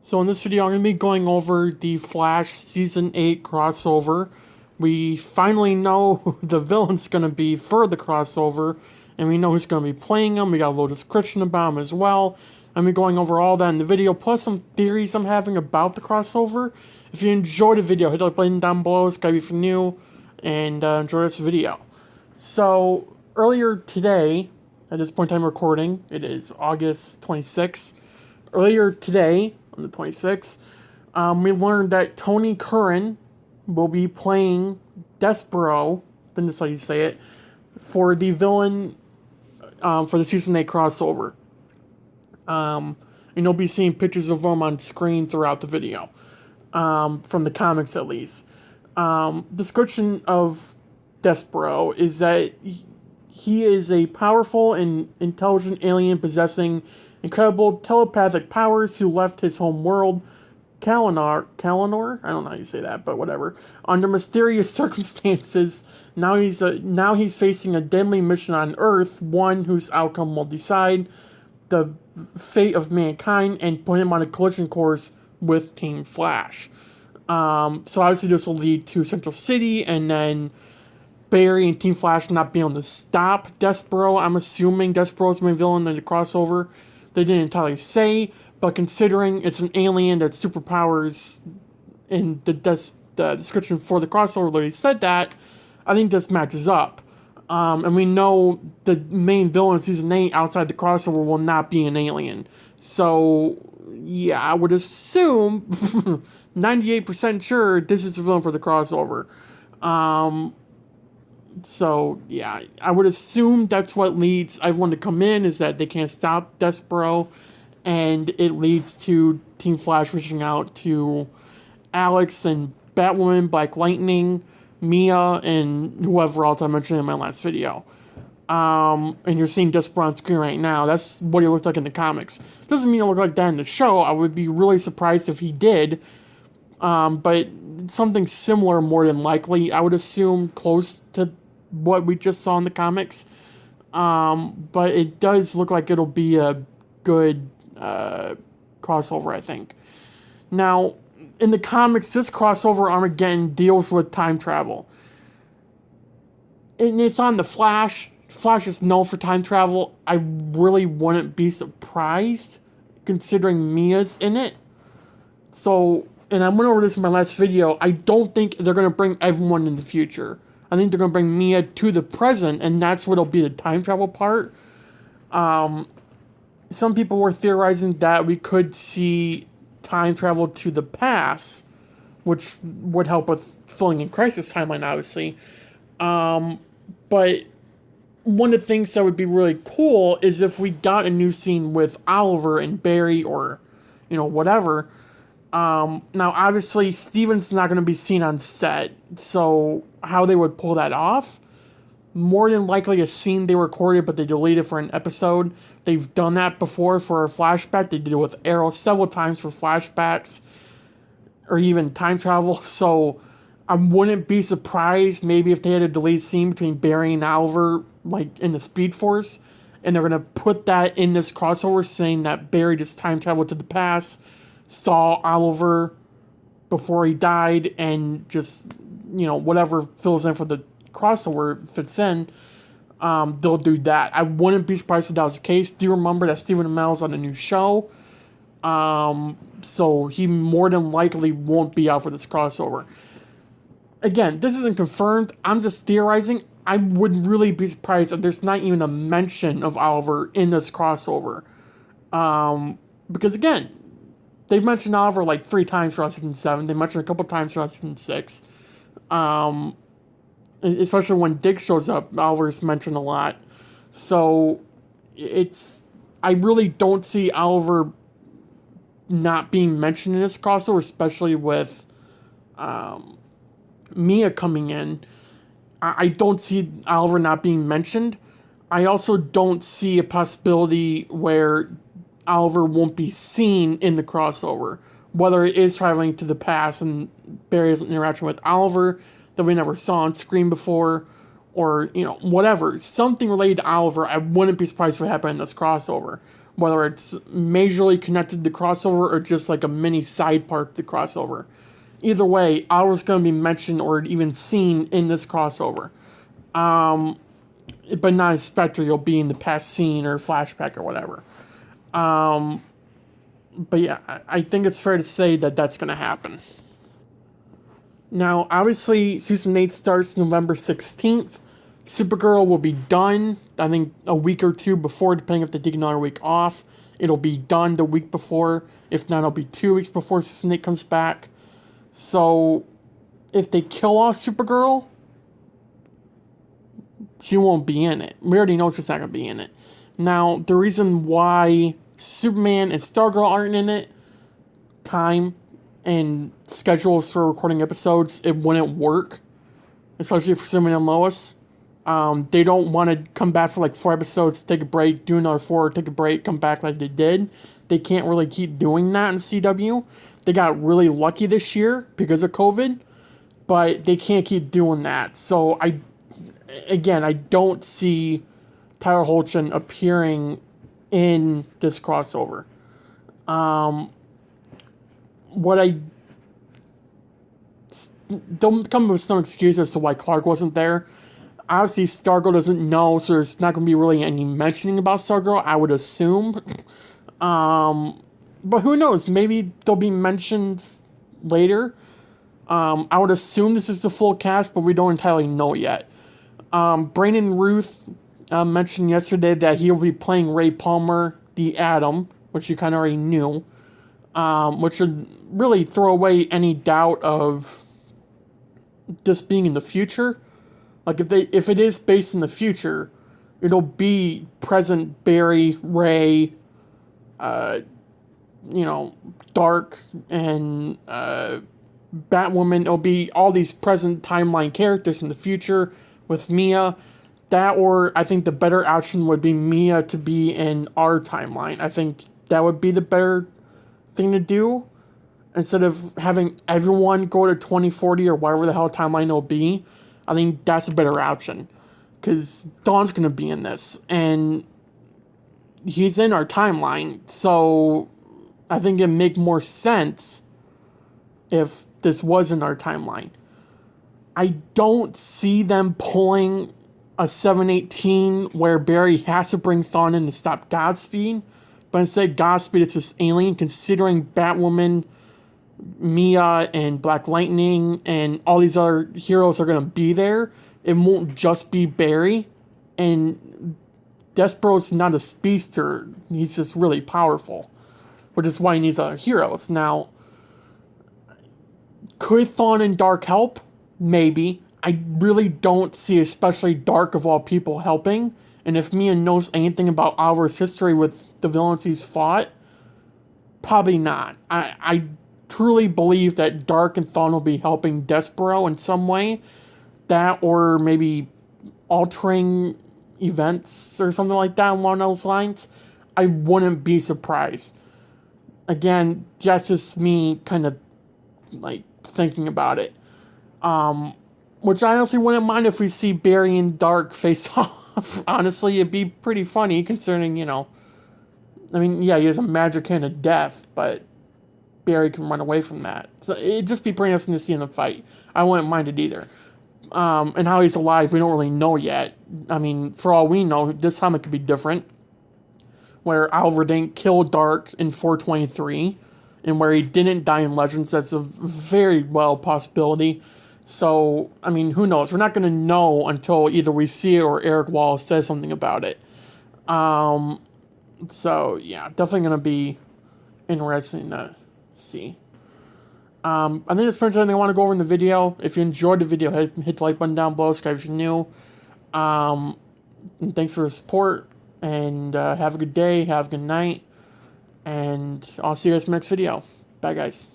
So in this video, I'm going to be going over the Flash Season 8 crossover. We finally know who the villain's going to be for the crossover, and we know who's going to be playing him. We got a little description about him as well. I'm going to be going over all that in the video, plus some theories I'm having about the crossover. If you enjoyed the video, hit the like button down below, subscribe if you're new, and enjoy this video. So, earlier today, at this point in time recording, it is August 26th. Earlier today, on the 26th, we learned that Tony Curran will be playing Despero, then that's how you say it, for the villain for the Season 8 crossover. And you'll be seeing pictures of him on screen throughout the video, from the comics at least. Description of Despero is that he is a powerful and intelligent alien possessing incredible telepathic powers who left his home world, Kalanor, I don't know how you say that, but whatever, under mysterious circumstances. Now he's facing a deadly mission on Earth, one whose outcome will decide the fate of mankind and put him on a collision course with Team Flash. So obviously this will lead to Central City, and then Barry and Team Flash not being able to stop Despero. I'm assuming Despero's my villain in the crossover. They didn't entirely say, but considering it's an alien that's superpowers in the description for the crossover literally said that, I think this matches up. And we know the main villain of Season 8 outside the crossover will not be an alien. So, yeah, I would assume, 98% sure, this is the villain for the crossover. So, yeah, I would assume that's what leads everyone to come in, is that they can't stop Despero, and it leads to Team Flash reaching out to Alex and Batwoman, Black Lightning, Mia, and whoever else I mentioned in my last video. And you're seeing Despero on screen right now. That's what he looks like in the comics. Doesn't mean it'll look like that in the show. I would be really surprised if he did. But something similar more than likely. I would assume close to what we just saw in the comics. But it does look like it'll be a good crossover, I think. Now, in the comics, this crossover Armageddon deals with time travel. And it's on the Flash. Flash is known for time travel. I really wouldn't be surprised, considering Mia's in it. So, and I went over this in my last video, I don't think they're going to bring everyone in the future. I think they're going to bring Mia to the present, and that's what'll be the time travel part. Some people were theorizing that we could see time travel to the past, which would help with filling in Crisis Timeline, obviously. But one of the things that would be really cool is if we got a new scene with Oliver and Barry, or, whatever. Now, obviously, Steven's not going to be seen on set, so how they would pull that off? More than likely a scene they recorded, but they deleted for an episode. They've done that before for a flashback. They did it with Arrow several times for flashbacks, or even time travel, so I wouldn't be surprised maybe if they had a deleted scene between Barry and Oliver, like in the Speed Force, and they're going to put that in this crossover, saying that Barry just time traveled to the past, saw Oliver before he died, and just, whatever fills in for the crossover fits in, they'll do that. I wouldn't be surprised if that was the case. Do remember that Stephen Amell's on a new show, so he more than likely won't be out for this crossover. Again, this isn't confirmed. I'm just theorizing. I would really be surprised if there's not even a mention of Oliver in this crossover. Because again, they've mentioned Oliver like 3 times for Season 7. They mentioned a couple times for Season 6. Especially when Dick shows up, Oliver's mentioned a lot. So, I really don't see Oliver not being mentioned in this crossover, especially with Mia coming in. I don't see Oliver not being mentioned. I also don't see a possibility where Oliver won't be seen in the crossover. Whether it is traveling to the past and Barry has an interaction with Oliver that we never saw on screen before, or, whatever. Something related to Oliver, I wouldn't be surprised if it happened in this crossover. whether it's majorly connected to the crossover or just like a mini side part to the crossover. Either way, Arrow's going to be mentioned or even seen in this crossover. But not as Spectre, you'll be in the past scene or flashback or whatever. But yeah, I think it's fair to say that that's going to happen. Now, obviously, Season 8 starts November 16th. Supergirl will be done, I think, a week or two before, depending if they take another week off. It'll be done the week before. If not, it'll be 2 weeks before Season 8 comes back. So, if they kill off Supergirl, she won't be in it. We already know she's not going to be in it. Now, the reason why Superman and Stargirl aren't in it, time and schedules for recording episodes, it wouldn't work. Especially for Superman and Lois. They don't want to come back for like 4 episodes, take a break, do another 4, take a break, come back like they did. They can't really keep doing that in CW. They got really lucky this year because of COVID, but they can't keep doing that. So I don't see Tyler Hoechlin appearing in this crossover. Don't come with some excuse as to why Clark wasn't there. Obviously, Stargirl doesn't know, so there's not going to be really any mentioning about Stargirl, I would assume. But who knows? Maybe they'll be mentioned later. I would assume this is the full cast, but we don't entirely know yet. Brandon Ruth mentioned yesterday that he'll be playing Ray Palmer, the Atom, which you kind of already knew, which would really throw away any doubt of this being in the future. Like, if it is based in the future, it'll be present Barry, Ray, Dark, and Batwoman. It'll be all these present timeline characters in the future with Mia. That, or I think the better option would be Mia to be in our timeline. I think that would be the better thing to do. Instead of having everyone go to 2040 or whatever the hell timeline it'll be, I think that's a better option. Because Dawn's going to be in this. And he's in our timeline. So I think it'd make more sense if this was in our timeline. I don't see them pulling a 718 where Barry has to bring Thawne in to stop Godspeed. But instead, Godspeed is just alien, considering Batwoman, Mia, and Black Lightning, and all these other heroes are going to be there. It won't just be Barry. And Despero's not a speedster. He's just really powerful. Which is why he needs other heroes. Now, could Thawne and Dark help? Maybe. I really don't see, especially Dark of all people, helping. And if Mia knows anything about Arrowverse history with the villains he's fought, probably not. I truly believe that Dark and Thawne will be helping Despero in some way. That, or maybe altering events or something like that along those lines. I wouldn't be surprised. Again, that's just me kind of like thinking about it. Which I honestly wouldn't mind if we see Barry and Dark face off. Honestly, it'd be pretty funny concerning, he has a magic hand of death, but Barry can run away from that. So it'd just be pretty interesting to see in the fight. I wouldn't mind it either. And how he's alive, we don't really know yet. I mean, for all we know, this time it could be different. Where Oliver didn't kill Dark in 423, and where he didn't die in Legends, that's a very well possibility. So, I mean, who knows? We're not going to know until either we see it or Eric Wallace says something about it. So, yeah, definitely going to be interesting to see. I think that's pretty much everything I want to go over in the video. If you enjoyed the video, hit the like button down below, subscribe if you're new. And thanks for the support, and have a good day, have a good night, and I'll see you guys in the next video. Bye, guys.